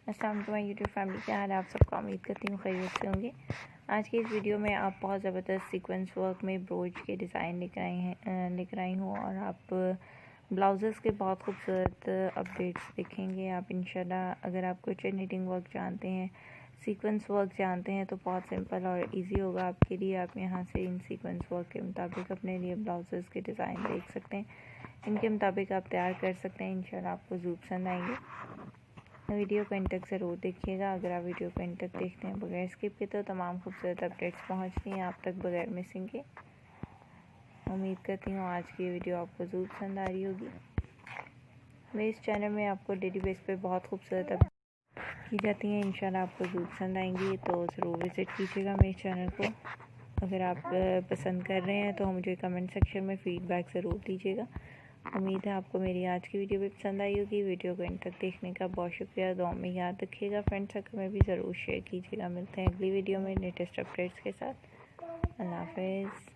अस्सलाम वालेकुम my YouTube family, क्या हाल है आप सबका। उम्मीद करती हूँ खैरियत से होंगे। आज की इस वीडियो में आप बहुत ज़बरदस्त सीक्वेंस वर्क में ब्रोच के डिज़ाइन लेकर आई हूँ और आप ब्लाउज़ेस के बहुत खूबसूरत अपडेट्स देखेंगे आप इंशाल्लाह। अगर आप कुछ निटिंग वर्क जानते हैं, सीक्वेंस वर्क जानते हैं तो बहुत सिंपल और इजी होगा आपके लिए। आप यहाँ से इन सीक्वेंस वर्क के मुताबिक अपने लिए ब्लाउज़ेस के डिज़ाइन देख सकते हैं, इनके मुताबिक आप तैयार कर सकते हैं। इंशाल्लाह आपको ज़रूर पसंद आएंगे। वीडियो को एंड तक ज़रूर देखिएगा। अगर आप वीडियो को एंड तक देखते हैं बगैर स्किप के तो तमाम खूबसूरत अपडेट्स पहुंचती हैं आप तक बगैर मिसिंग के। उम्मीद करती हूँ आज की वीडियो आपको ज़रूर पसंद आ रही होगी। मेरे इस चैनल में आपको डेली बेस पे बहुत खूबसूरत अपडेट की जाती हैं, इंशाल्लाह आपको ज़रूर पसंद आएंगी, तो ज़रूर विज़िट कीजिएगा मेरे चैनल को। अगर आप पसंद कर रहे हैं तो मुझे कमेंट सेक्शन में फ़ीडबैक ज़रूर दीजिएगा। उम्मीद है आपको मेरी आज की वीडियो भी पसंद आई होगी। वीडियो को एंड तक देखने का बहुत शुक्रिया। दुआ में याद रखिएगा, फ्रेंड सर्कल में भी ज़रूर शेयर कीजिएगा। मिलते हैं अगली वीडियो में लेटेस्ट अपडेट्स के साथ। अल्लाह हाफ़िज़।